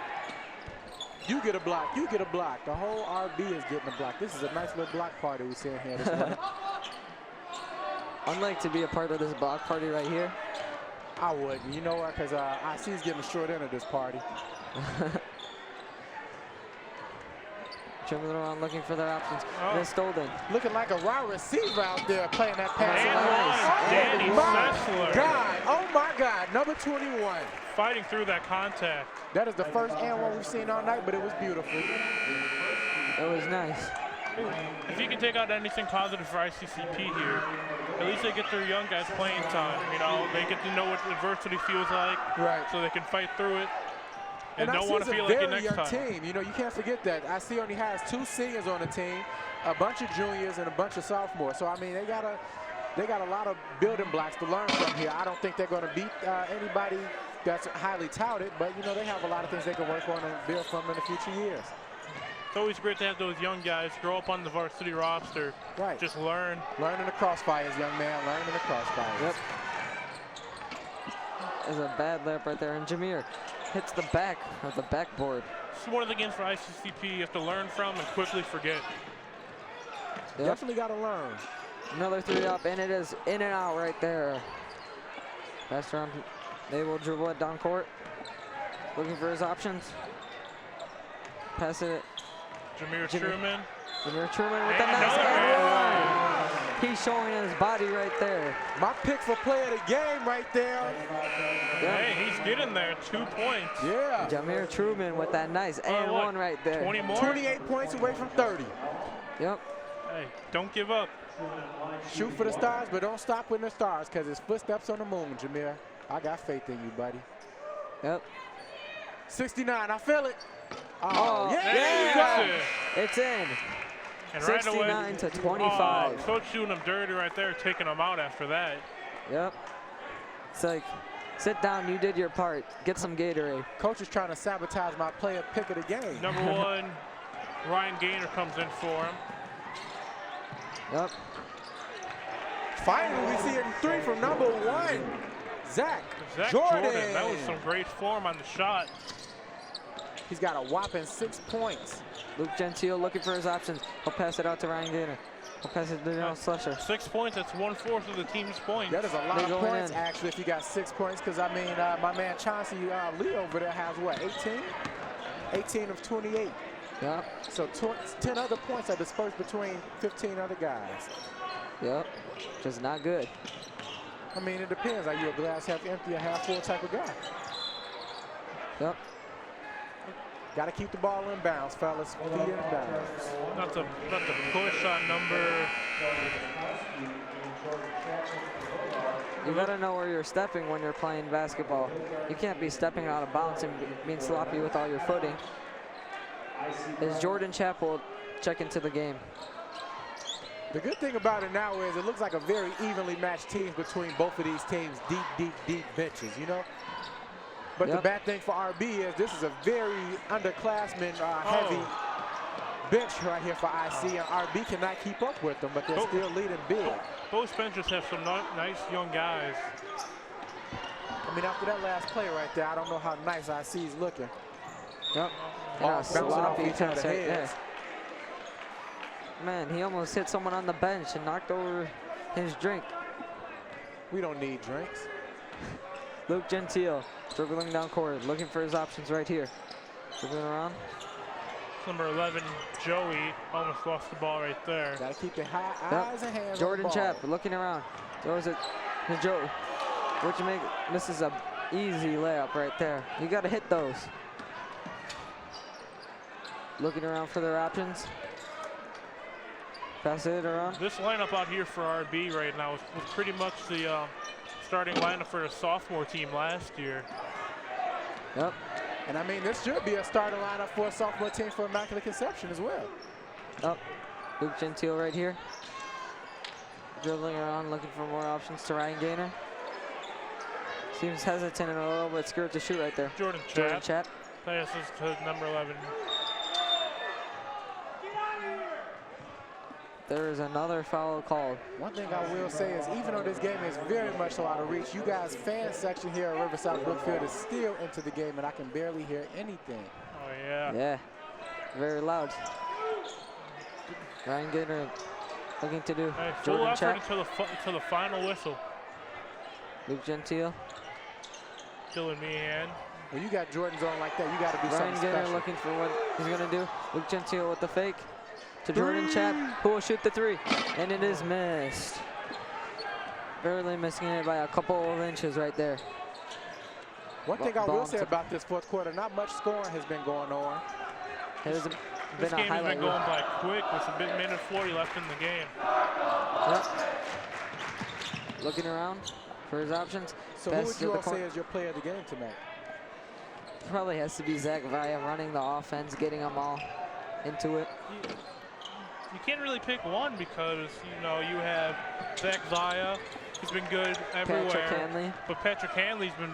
C: You get a block, you get a block. The whole RB is getting a block. This is a nice little block party we're seeing here this morning.
A: I'd like to be a part of this block party right here.
C: I wouldn't, you know what, because IC's getting the short end of this party.
A: Dribbling around looking for their options.
B: Oh.
A: Missed Golden.
C: Looking like a wide receiver out there playing that pass.
B: And
A: Danny
B: Sessler.
C: God, oh my God, number 21.
B: Fighting through that contact.
C: That is the first and one we've seen all night, but it was beautiful.
A: It was nice.
B: If you can take out anything positive for ICCP here, at least they get their young guys playing time. You know, they get to know what adversity feels like,
C: Right.
B: so they can fight through it and don't
C: IC's
B: want to feel
C: a
B: like it
C: very
B: next
C: young
B: time.
C: team. You know, you can't forget that. IC only has 2 seniors on the team, a bunch of juniors and a bunch of sophomores. So I mean, they got a lot of building blocks to learn from here. I don't think they're going to beat anybody that's highly touted, but you know, they have a lot of things they can work on and build from in the future years.
B: It's always great to have those young guys grow up on the varsity roster.
C: Right.
B: Just learn.
C: Learning the crossfires, young man. Learning the crossfires.
A: Yep. There's a bad lap right there, and Jameer hits the back of the backboard.
B: This is one of the games for ICCP you have to learn from and quickly forget.
A: Yep.
C: Definitely got to learn.
A: Another 3 up, and it is in and out right there. Pass around. They will dribble it down court. Looking for his options. Pass it.
B: Jameer Truman.
A: Jameer Truman with the
B: And
A: nice
B: another
A: and one. He's showing his body right there.
C: My pick for play of the game right there.
A: Yep.
B: Hey, he's getting there. 2 points.
C: Yeah.
A: Jameer Truman with that nice and
B: what,
A: one right there.
B: 20 more?
C: 28 points away from 30.
A: Yep.
B: Hey, don't give up.
C: Shoot for the stars, but don't stop with the stars, because it's footsteps on the moon, Jameer. I got faith in you, buddy.
A: Yep.
C: 69, I feel it.
A: Oh,
C: yeah,
B: there you go.
A: It's in.
B: And right
A: 69
B: away,
A: to 25.
B: Oh, coach doing him dirty right there, taking him out after that.
A: Yep. It's like, sit down, you did your part. Get some Gatorade.
C: Coach is trying to sabotage my player pick of the game.
B: Number 1, Ryan Gaynor comes in for him.
A: Yep.
C: Finally, we see a 3 from number 1, Zach
B: Jordan. That was some great form on the shot.
C: He's got a whopping 6 points.
A: Luke Gentile looking for his options. He'll pass it out to Ryan Gaynor. He'll pass it to Daniel Slusher.
B: 6 points, that's 1/4 of the team's points.
C: That is a lot
A: They
C: of
A: going
C: points,
A: in.
C: actually, if you got 6 points, because, I mean, my man Chauncey Lee over there has, what, 18? 18 of 28.
A: Yep.
C: So 10 other points are dispersed between 15 other guys.
A: Yep. Just not good.
C: I mean, it depends. Are you a glass half empty or half full type of guy?
A: Yep.
C: Got to keep the ball in bounds, fellas. Feet in bounds.
B: Not the push on number.
A: You gotta know where you're stepping when you're playing basketball. You can't be stepping out of bounds and being sloppy with all your footing. Is Jordan Chappell check into the game?
C: The good thing about it now is it looks like a very evenly matched team between both of these teams. Deep benches, you know? But the bad thing for RB is this is a very underclassmen heavy bench right here for IC, and RB cannot keep up with them, but they're still leading big.
B: Both benches have some nice young guys.
C: I mean, after that last play right there, I don't know how nice IC's looking.
A: Yep.
C: Ball
A: And a
C: bouncing off
A: sloppy
C: each other's
A: pass right there.
C: heads.
A: Man, he almost hit someone on the bench and knocked over his drink.
C: We don't need drinks.
A: Luke Gentile dribbling down court, looking for his options right here. Dribbling around.
B: Number 11, Joey, almost lost the ball right there.
C: Gotta keep your eyes and hands
A: Jordan
C: on the ball.
A: Chapp looking around. Throws it to Joey, which misses a easy layup right there. You gotta hit those. looking around for their options. Pass it around.
B: This lineup out here for RB right now was pretty much the starting lineup for the sophomore team last year.
A: Yep.
C: And I mean, this should be a starting lineup for a sophomore team for Immaculate Conception as well.
A: Up. Luke Gentile right here. Dribbling around, looking for more options to Ryan Gaynor. Seems hesitant and a little bit scared to shoot right there.
B: Jordan Chap. Passes to number 11.
A: There is another foul called.
C: One thing I will say is, even though this game is very much so out of reach, you guys' fan section here at Riverside Brookfield is still into the game, and I can barely hear anything.
B: Oh, yeah.
A: Yeah, very loud. Ryan Gaynor looking to do.
B: Hey, full
A: Jordan
B: effort
A: Chap.
B: until the final whistle.
A: Luke Gentile.
B: Dylan Meehan.
C: When you got Jordans on like that, you got to do
A: Ryan
C: something
A: Gaynor
C: special.
A: looking for what he's going to do. Luke Gentile with the fake to Jordan Chap, who will shoot the three, and it is missed. Barely missing it by a couple of inches right there.
C: One thing I will say about this fourth quarter, not much scoring has been going on.
A: There's
B: This
A: been a
B: game has
A: highlight
B: been going
A: reel.
B: by quick with a minute 40 left in the game.
A: Yep. Looking around for his options.
C: So
A: Pass
C: who would
A: to
C: you
A: the
C: all say
A: corner.
C: is your player of the game tonight?
A: Probably has to be Zach Vaya running the offense, getting them all into it.
B: You can't really pick one because, you know, you have Zach Zaya, who's been good everywhere.
A: Patrick Hanley.
B: But Patrick Hanley's been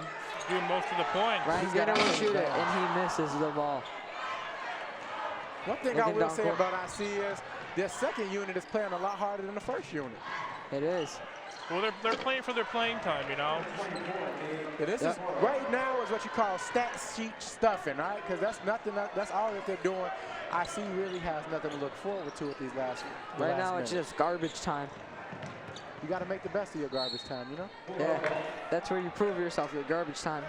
B: doing most of the points.
A: Ryan Gaynor will shoot it, and he misses the ball.
C: One thing I
A: Looking
C: will
A: down
C: say
A: court.
C: about IC is their second unit is playing a lot harder than the first unit.
A: It is.
B: Well, they're playing for their playing time, you know.
C: Yeah, this is right now is what you call stat sheet stuffing, right? Because that's nothing. That's all that they're doing. IC really has nothing to look forward to with these last.
A: Right now, it's just garbage time.
C: You got to make the best of your garbage time, you know.
A: Yeah, that's where you prove yourself. Your garbage time.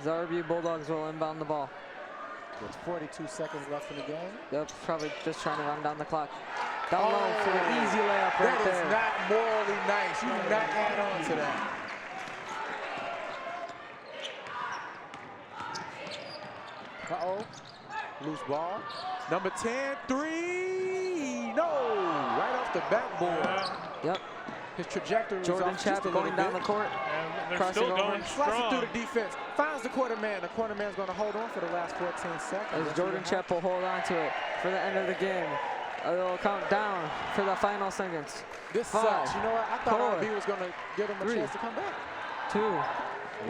A: RB Bulldogs will inbound the ball.
C: There's 42 seconds left in the game.
A: Yep, probably just trying to run down the clock. Down low for the easy layup right
C: That
A: there.
C: is not morally nice. You do not add on to that. Uh-oh. Loose ball. Number 10, three. No. Right off the backboard.
A: Yep.
C: His trajectory was
A: Jordan
C: off just
A: Chap
C: a little
A: going down
C: bit.
A: the court.
B: And they're
A: Crossing
B: still
A: over.
B: going
C: Slices
B: strong.
C: through the defense. Finds the quarter man. The quarter man's going to hold on for the last 14 seconds.
A: As
C: Let's
A: Jordan
C: see what
A: Chap will hold on to it for the end of the game. A little countdown for the final seconds.
C: happens. This
A: 5,
C: sucks. You know what? I thought
A: 4,
C: RB was going to give him a
A: 3,
C: chance to come back.
A: 2,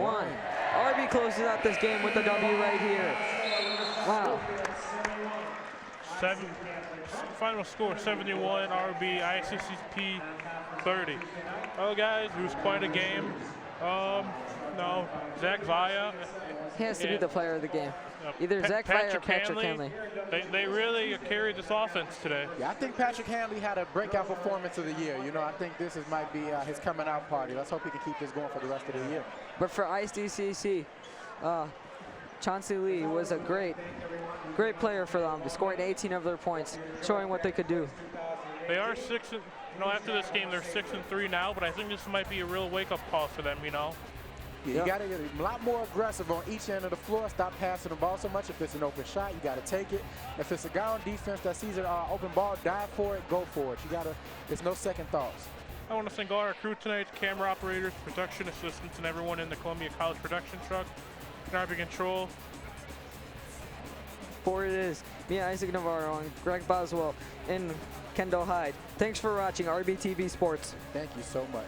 A: 1. RB closes out this game with the W right here. Wow.
B: Final score 71, RB, ICCP 30. Well, guys, it was quite a game. No, Zach Vaya.
A: He has to be
B: and,
A: the player of the game. Either Zach Vaya or Patrick Hanley.
B: They really carried this offense today.
C: Yeah, I think Patrick Hanley had a breakout performance of the year. You know, I think this might be his coming out party. Let's hope he can keep this going for the rest of the year.
A: But for ICCC, Chauncey Lee was a great player for them, scoring 18 of their points, showing what they could do.
B: They are after this game, they're 6-3 now, but I think this might be a real wake-up call for them, you know.
C: Yeah, you got to get a lot more aggressive on each end of the floor. Stop passing the ball so much. If it's an open shot, you got to take it. If it's a guy on defense that sees an open ball, dive for it, go for it. You got to. There's no second thoughts.
B: I want to thank all our crew tonight, camera operators, production assistants, and everyone in the Columbia College production truck. Traffic control.
A: For it is me, Isaac Navarro, and Greg Boswell, and Kendall Hyde. Thanks for watching RBTV Sports.
C: Thank you so much.